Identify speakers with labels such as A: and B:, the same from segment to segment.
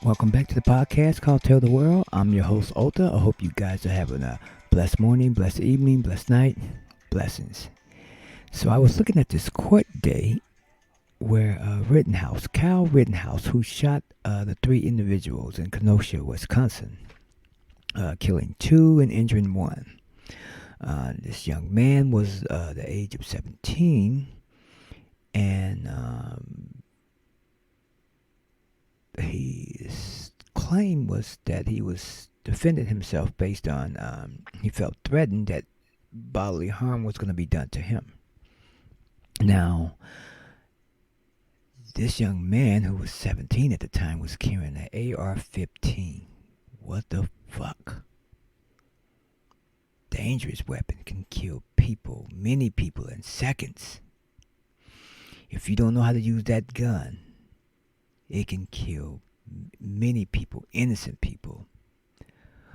A: Welcome back to the podcast called Tell the World. I'm your host, Ota. I hope you guys are having a blessed morning, blessed evening, blessed night. Blessings. So I was looking at this court date where Kyle Rittenhouse, who shot the three individuals in Kenosha, Wisconsin, killing two and injuring one. This young man was the age of 17, and his claim was that he was defending himself based on he felt threatened that bodily harm was going to be done to him. Now, this young man who was 17 at the time was carrying an AR-15. What the fuck? Dangerous weapon can kill people, many people in seconds. If you don't know how to use that gun, it can kill many people, innocent people.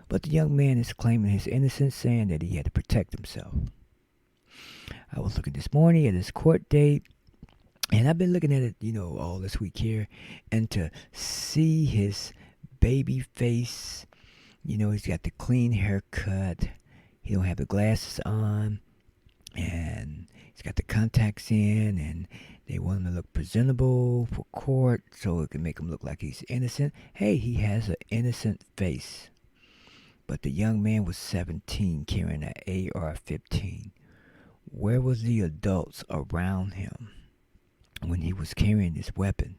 A: But the young man is claiming his innocence, saying that he had to protect himself. I was looking this morning at his court date, and I've been looking at it, all this week here, and to see his baby face, he's got the clean haircut, he don't have the glasses on, and he's got the contacts in, and they want him to look presentable for court so it can make him look like he's innocent. Hey, he has an innocent face. But the young man was 17 carrying an AR-15. Where was the adults around him when he was carrying this weapon?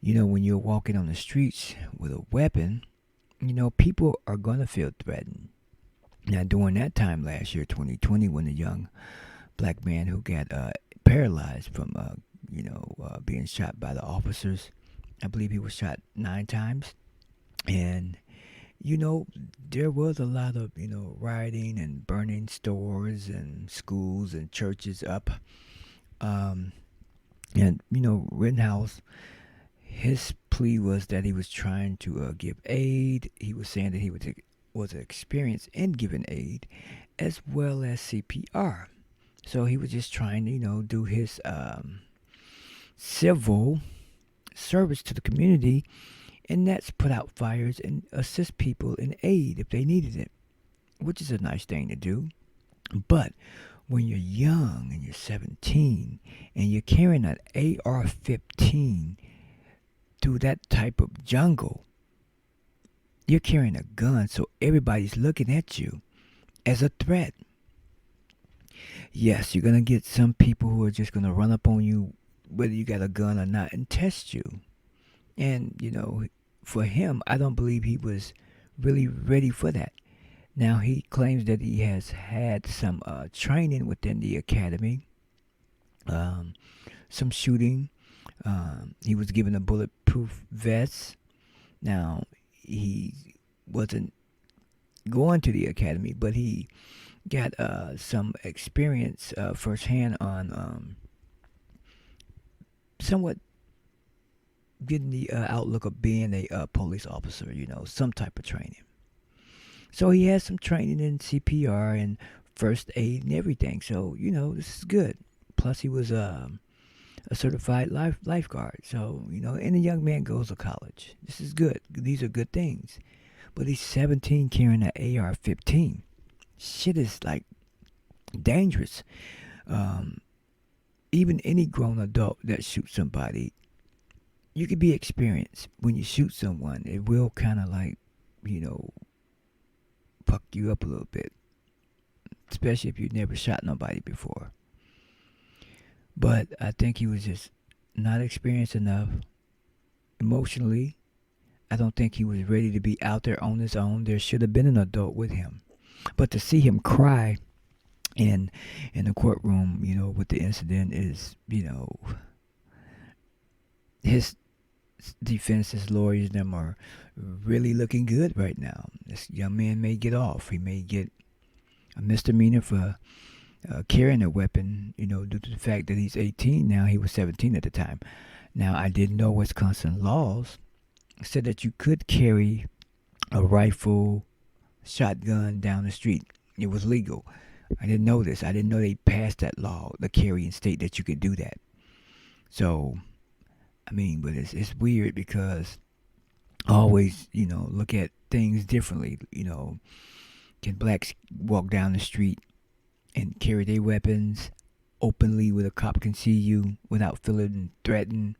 A: When you're walking on the streets with a weapon, people are going to feel threatened. Now, during that time last year, 2020, when the young black man who got paralyzed from, being shot by the officers, I believe he was shot 9 times. And there was a lot of, rioting and burning stores and schools and churches up. And, Rittenhouse, his plea was that he was trying to give aid. He was saying that he was experienced in giving aid as well as CPR. So he was just trying to, do his civil service to the community, and that's put out fires and assist people in aid if they needed it, which is a nice thing to do. But when you're young and you're 17 and you're carrying an AR-15 through that type of jungle, you're carrying a gun, so everybody's looking at you as a threat. Yes, you're going to get some people who are just going to run up on you whether you got a gun or not and test you. And, for him, I don't believe he was really ready for that. Now, he claims that he has had some training within the academy, some shooting. He was given a bulletproof vest. Now, he wasn't going to the academy, but he got some experience firsthand on somewhat getting the outlook of being a police officer, some type of training. So he has some training in CPR and first aid and everything. So, this is good. Plus, he was a certified lifeguard. So, and a young man goes to college. This is good. These are good things. But he's 17 carrying an AR-15. Shit is like dangerous. Even any grown adult that shoots somebody, you could be experienced. When you shoot someone, it will kind of like, fuck you up a little bit. Especially if you've never shot nobody before. But I think he was just not experienced enough emotionally. I don't think he was ready to be out there on his own. There should have been an adult with him. But to see him cry in the courtroom, with the incident is, his defense, his lawyers, them are really looking good right now. This young man may get off. He may get a misdemeanor for carrying a weapon, due to the fact that he's 18 now. He was 17 at the time. Now, I didn't know Wisconsin laws said that you could carry a rifle, shotgun down the street. It was legal. I didn't know this. I didn't know they passed that law, the carrying state, that you could do that. So, but it's weird because always, look at things differently. Can blacks walk down the street and carry their weapons openly where the cop can see you without feeling threatened?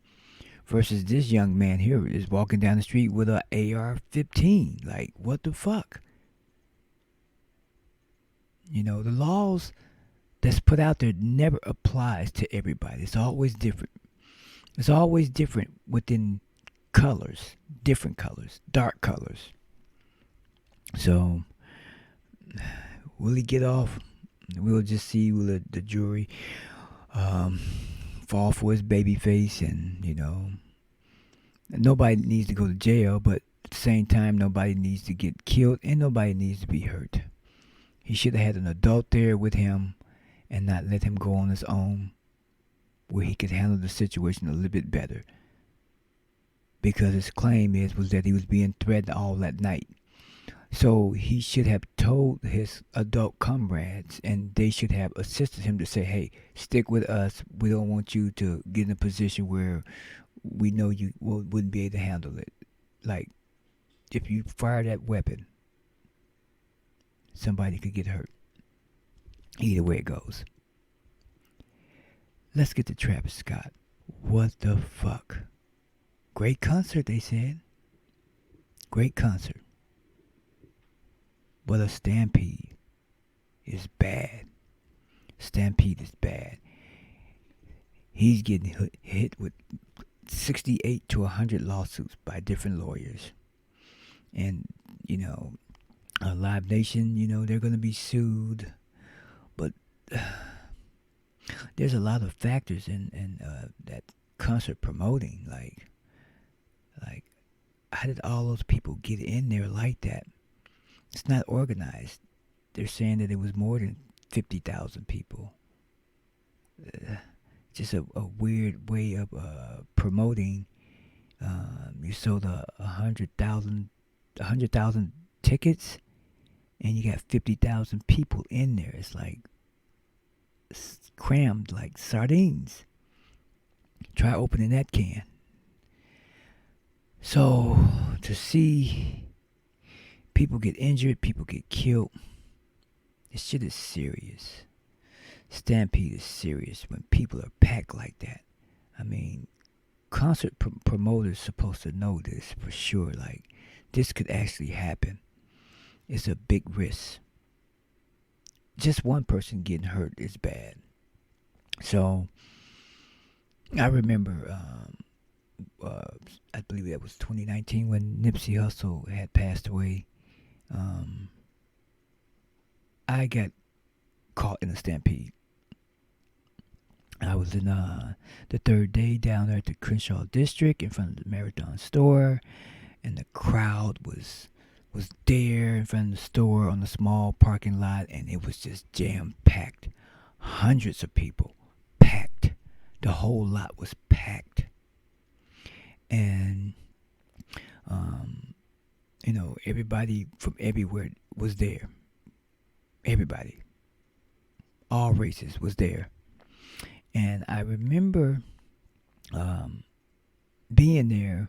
A: Versus this young man here is walking down the street with a AR-15. Like, what the fuck? The laws that's put out there never applies to everybody. It's always different. It's always different within colors, different colors, dark colors. So, will he get off? We'll just see. Will the jury um, fall for his baby face? And, nobody needs to go to jail, but at the same time, nobody needs to get killed and nobody needs to be hurt. He should have had an adult there with him and not let him go on his own where he could handle the situation a little bit better. Because his claim was that he was being threatened all that night. So he should have told his adult comrades, and they should have assisted him to say, hey, stick with us. We don't want you to get in a position where we know you wouldn't be able to handle it. Like, if you fire that weapon, somebody could get hurt. Either way it goes. Let's get to Travis Scott. What the fuck? Great concert, they said. Great concert. But a stampede is bad. Stampede is bad. He's getting hit with 68 to 100 lawsuits by different lawyers. And, Live Nation, they're going to be sued. But there's a lot of factors in that concert promoting. Like, how did all those people get in there like that? It's not organized. They're saying that it was more than 50,000 people. Just a weird way of promoting. You sold 100,000 tickets, and you got 50,000 people in there. It's like crammed like sardines. Try opening that can. So to see people get injured, people get killed, this shit is serious. Stampede is serious when people are packed like that. I mean, concert promoters supposed to know this for sure. Like, this could actually happen. It's a big risk. Just one person getting hurt is bad. So, I remember, I believe that was 2019 when Nipsey Hussle had passed away. I got caught in a stampede. I was in the third day down there at the Crenshaw District in front of the Marathon store, and the crowd was there in front of the store on the small parking lot, and it was just jam packed. Hundreds of people packed. The whole lot was packed, and everybody from everywhere was there. Everybody, all races was there. And I remember being there.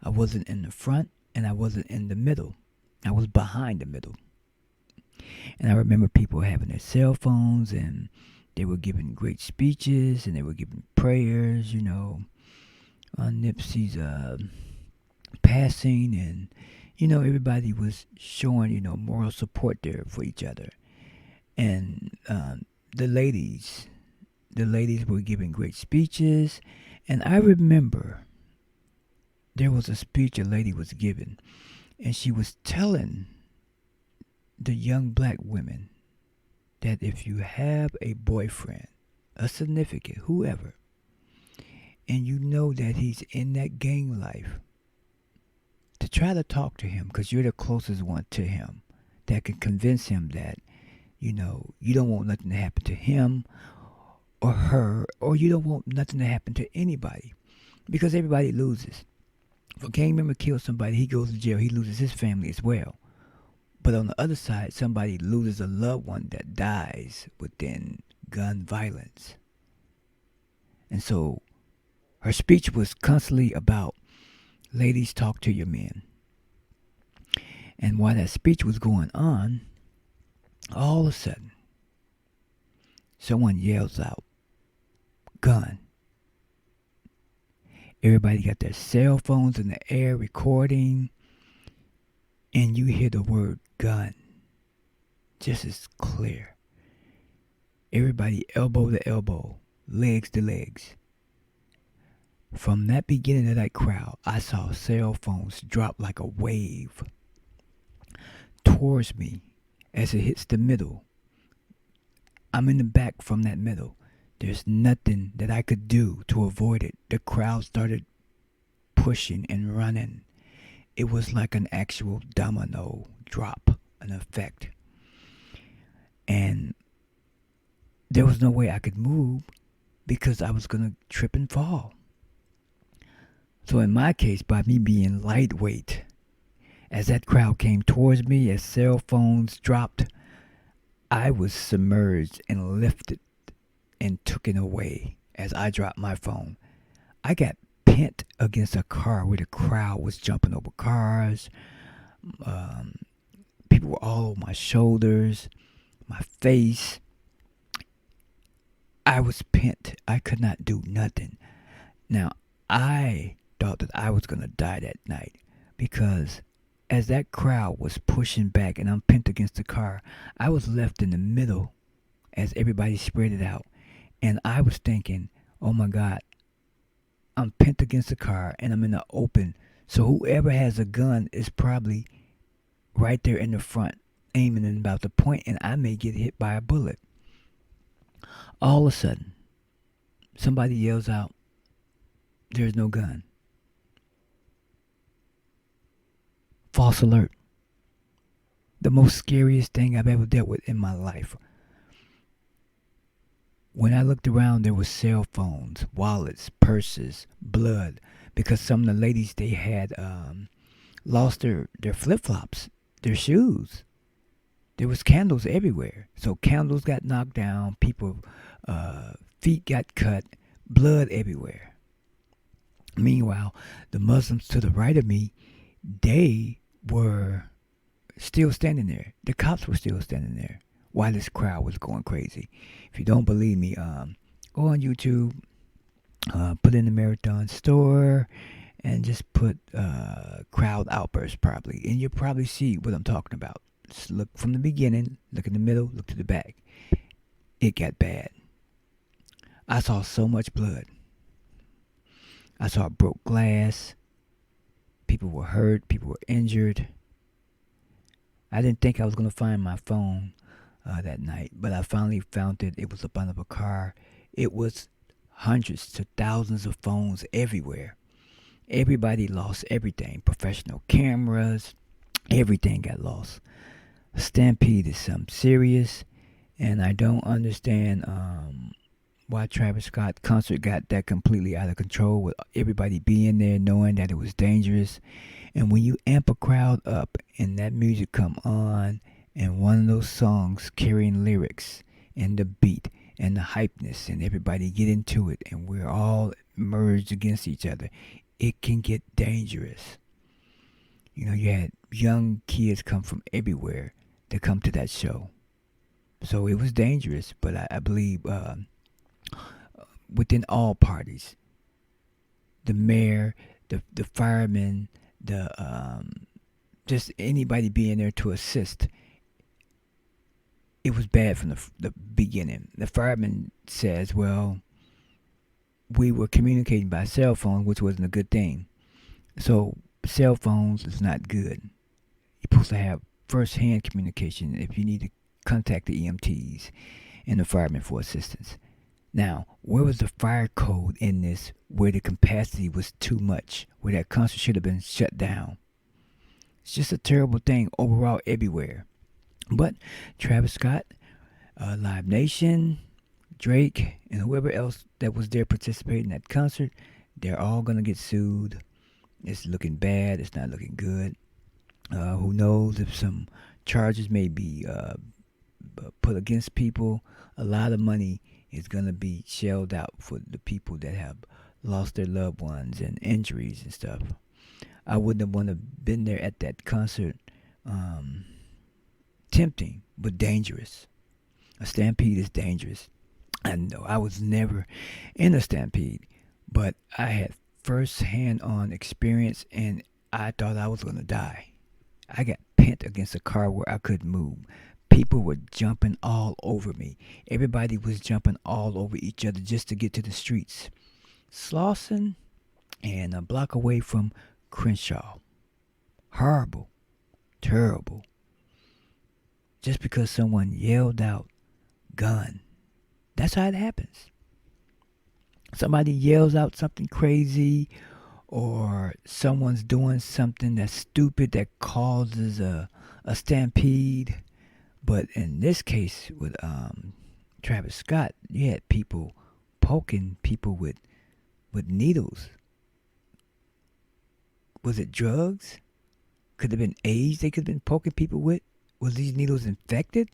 A: I wasn't in the front and I wasn't in the middle. I was behind the middle. And I remember people having their cell phones and they were giving great speeches and they were giving prayers, on Nipsey's passing. And, everybody was showing, moral support there for each other. And the ladies were giving great speeches. And I remember there was a speech a lady was giving, and she was telling the young black women that if you have a boyfriend, a significant, whoever, and you know that he's in that gang life, to try to talk to him because you're the closest one to him that can convince him that, you don't want nothing to happen to him or her, or you don't want nothing to happen to anybody, because everybody loses. If a gang member kills somebody, he goes to jail, he loses his family as well. But on the other side, somebody loses a loved one that dies within gun violence. And so her speech was constantly about Ladies, talk to your men. And while that speech was going on, all of a sudden, someone yells out, gun. Everybody got their cell phones in the air recording, and you hear the word gun just as clear. Everybody elbow to elbow, legs to legs. From that beginning of that crowd, I saw cell phones drop like a wave towards me as it hits the middle. I'm in the back from that middle. There's nothing that I could do to avoid it. The crowd started pushing and running. It was like an actual domino drop, an effect. And there was no way I could move because I was going to trip and fall. So in my case, by me being lightweight, as that crowd came towards me, as cell phones dropped, I was submerged and lifted and taken away as I dropped my phone. I got pinned against a car where the crowd was jumping over cars. Um, People were all over my shoulders, my face. I was pinned. I could not do nothing. Now, I thought that I was going to die that night because as that crowd was pushing back and I'm pinned against the car, I was left in the middle as everybody spread it out. And I was thinking, oh my God, I'm pinned against the car and I'm in the open. So whoever has a gun is probably right there in the front, aiming and about to point, and I may get hit by a bullet. All of a sudden, somebody yells out, there's no gun. False alert. The most scariest thing I've ever dealt with in my life. When I looked around, there were cell phones, wallets, purses, blood, because some of the ladies, they had lost their flip-flops, their shoes. There was candles everywhere. So candles got knocked down, people feet got cut, blood everywhere. Meanwhile, the Muslims to the right of me, they were still standing there. The cops were still standing there while this crowd was going crazy. If you don't believe me, go on YouTube, put in the Marathon store, and just put crowd outburst probably, and you'll probably see what I'm talking about. Just look from the beginning, look in the middle, look to the back. It got bad. I saw so much blood. I saw broke glass. People were hurt. People were injured. I didn't think I was going to find my phone that night, but I finally found it. It was up under a car. It was hundreds to thousands of phones everywhere. Everybody lost everything. Professional cameras, everything got lost. A stampede is something serious, and I don't understand why Travis Scott concert got that completely out of control with everybody being there knowing that it was dangerous. And when you amp a crowd up and that music come on and one of those songs carrying lyrics and the beat and the hypeness and everybody get into it and we're all merged against each other, it can get dangerous. You know, you had young kids come from everywhere to come to that show. So it was dangerous, but I believe within all parties, the mayor, the firemen, the just anybody being there to assist. It was bad from the beginning. The fireman says, well, we were communicating by cell phone, which wasn't a good thing. So cell phones is not good. You're supposed to have first-hand communication if you need to contact the EMTs and the firemen for assistance. Now, where was the fire code in this where the capacity was too much, where that concert should have been shut down? It's just a terrible thing overall everywhere. But Travis Scott, Live Nation, Drake, and whoever else that was there participating in that concert, they're all going to get sued. It's looking bad. It's not looking good. Who knows if some charges may be put against people. A lot of money is going to be shelled out for the people that have lost their loved ones and injuries and stuff. I wouldn't have want to been there at that concert. Um, Tempting, but dangerous. A stampede is dangerous. I know I was never in a stampede, but I had first hand on experience and I thought I was going to die. I got pinned against a car where I couldn't move. People were jumping all over me. Everybody was jumping all over each other just to get to the streets. Slauson and a block away from Crenshaw. Horrible. Terrible. Just because someone yelled out, gun. That's how it happens. Somebody yells out something crazy, or someone's doing something that's stupid that causes a stampede. But in this case with Travis Scott, you had people poking people with needles. Was it drugs? Could have been AIDS they could have been poking people with? Was these needles infected?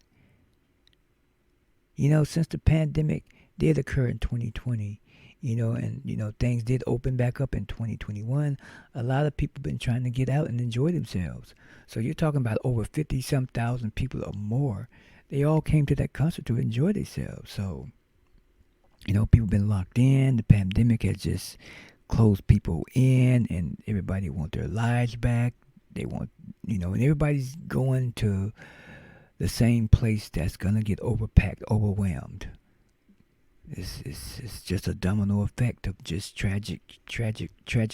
A: Since the pandemic did occur in 2020, and things did open back up in 2021, a lot of people been trying to get out and enjoy themselves. So you're talking about over 50 some thousand people or more. They all came to that concert to enjoy themselves. So, people been locked in. The pandemic has just closed people in, and everybody want their lives back. They want, and everybody's going to the same place that's gonna get overpacked, overwhelmed. It's just a domino effect of just tragic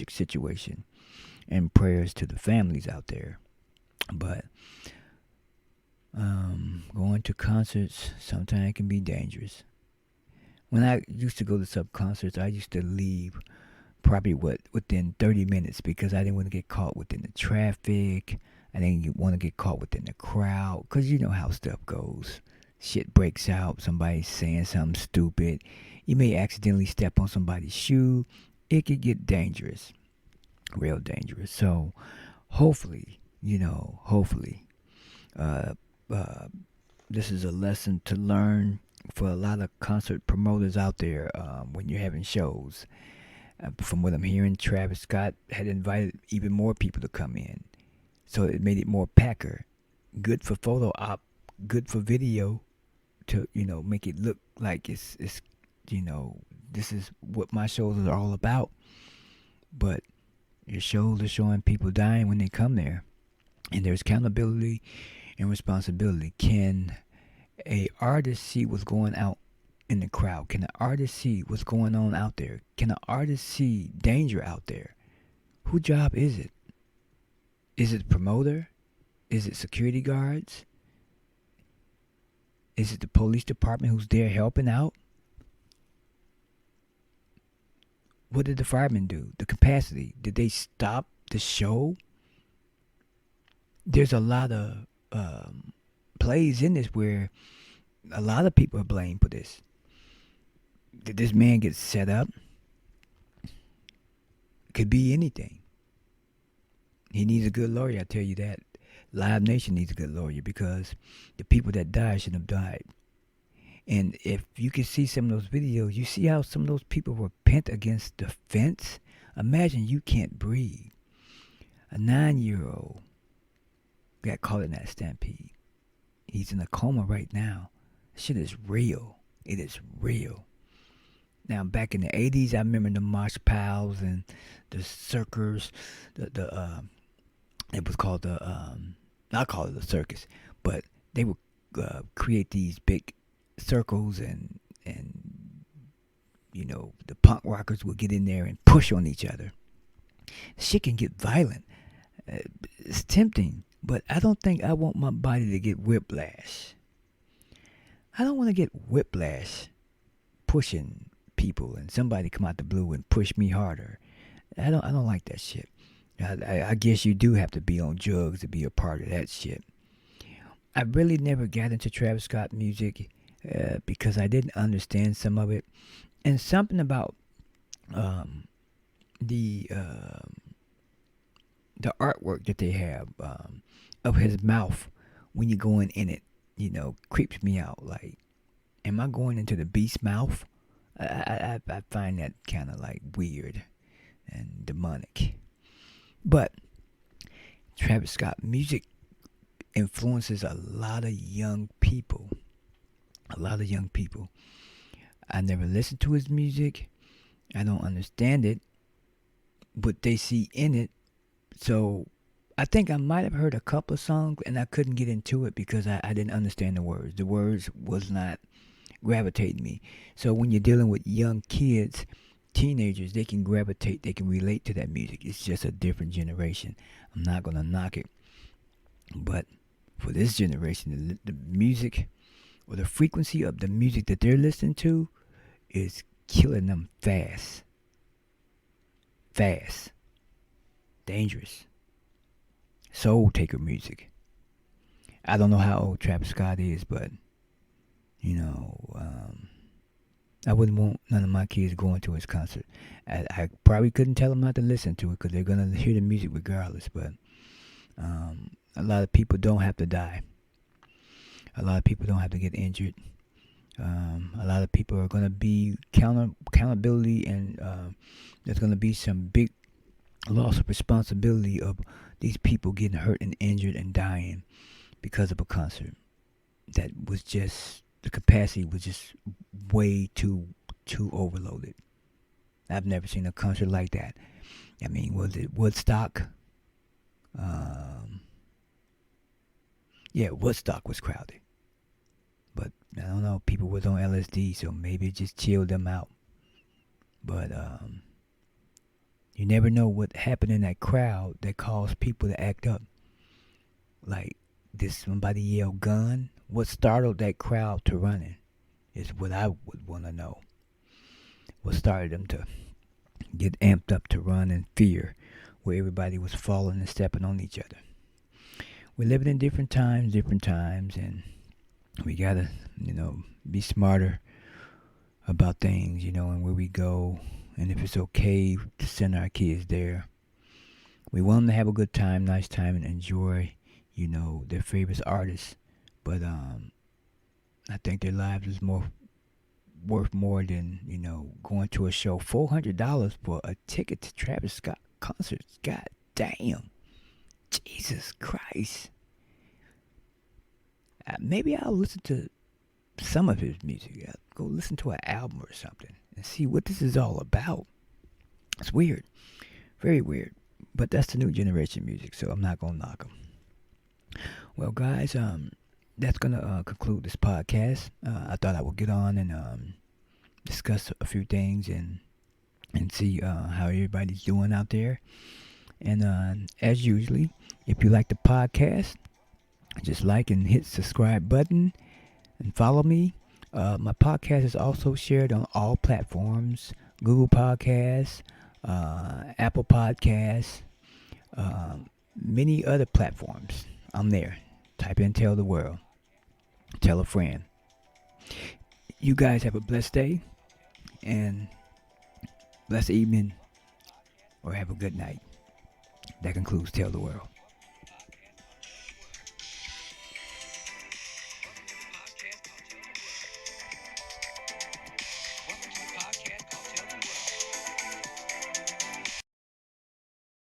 A: situation. And prayers to the families out there. But going to concerts sometimes can be dangerous. When I used to go to some concerts, I used to leave probably within 30 minutes because I didn't want to get caught within the traffic. I didn't want to get caught within the crowd because you know how stuff goes. Shit breaks out, somebody's saying something stupid. You may accidentally step on somebody's shoe. It could get dangerous, real dangerous. So hopefully, uh, uh, this is a lesson to learn for a lot of concert promoters out there when you're having shows. From what I'm hearing, Travis Scott had invited even more people to come in. So it made it more packer. Good for photo op, good for video to, make it look like it's this is what my shows are all about. But your shows are showing people dying when they come there. And there's accountability and responsibility. Can a artist see what's going out in the crowd? Can an artist see what's going on out there? Can an artist see danger out there? Whose job is it? Is it the promoter? Is it security guards? Is it the police department who's there helping out? What did the firemen do? The capacity. Did they stop the show? There's a lot of plays in this where a lot of people are blamed for this. Did this man get set up? Could be anything. He needs a good lawyer, I tell you that. Live Nation needs a good lawyer because the people that died shouldn't have died. And if you can see some of those videos, you see how some of those people were pinned against the fence. Imagine you can't breathe. A 9-year-old got caught in that stampede. He's in a coma right now. Shit is real. It is real. Now, back in the 80s, I remember the Mosh Pals and the Circus. It was called I call it a circus, but they would create these big circles and the punk rockers would get in there and push on each other. Shit can get violent. It's tempting, but I don't think I want my body to get whiplash. I don't want to get whiplash pushing people and somebody come out the blue and push me harder. I don't like that shit. I guess you do have to be on drugs to be a part of that shit. I really never got into Travis Scott music because I didn't understand some of it, and something about the artwork that they have of his mouth when you're going in it, creeps me out. Like, am I going into the beast's mouth? I find that kind of like weird and demonic. But Travis Scott music influences a lot of young people. A lot of young people. I never listened to his music. I don't understand it, but they see in it. So I think I might have heard a couple of songs and I couldn't get into it because I didn't understand the words. The words was not gravitating me. So when you're dealing with young kids, teenagers, they can gravitate, they can relate to that music. It's just a different generation. I'm not going to knock it. But for this generation, the music or the frequency of the music that they're listening to is killing them fast. Fast. Dangerous. Soul taker music. I don't know how old Travis Scott is, but I wouldn't want none of my kids going to his concert. I probably couldn't tell them not to listen to it because they're gonna hear the music regardless. But a lot of people don't have to die. A lot of people don't have to get injured. A lot of people are gonna be accountability, and there's gonna be some big loss of responsibility of these people getting hurt and injured and dying because of a concert that was just, the capacity was just way too overloaded. I've never seen a concert like that. I mean, was it Woodstock? Yeah, Woodstock was crowded, but I don't know. People was on LSD, so maybe it just chilled them out. But you never know what happened in that crowd that caused people to act up. Like, did somebody yell gun? What startled that crowd to running is what I would want to know. What started them to get amped up to run in fear, where everybody was falling and stepping on each other. We're living in different times, and we gotta, be smarter about things, and where we go, and if it's okay to send our kids there. We want them to have a good time, nice time, and enjoy, their favorite artists. But I think their lives is worth more than going to a show. $400 for a ticket to Travis Scott concerts. God damn, Jesus Christ. Maybe I'll listen to some of his music. I'll go listen to an album or something and see what this is all about. It's weird, very weird. But that's the new generation music, so I'm not gonna knock them. Well, guys, that's gonna conclude this podcast. I thought I would get on and discuss a few things and see how everybody's doing out there. And as usually, if you like the podcast, just like and hit subscribe button and follow me. My podcast is also shared on all platforms: Google Podcasts, Apple Podcasts, many other platforms. I'm there. Type in "Tell the World." Tell a friend. You guys have a blessed day and blessed evening, or have a good night. That concludes Tell the World.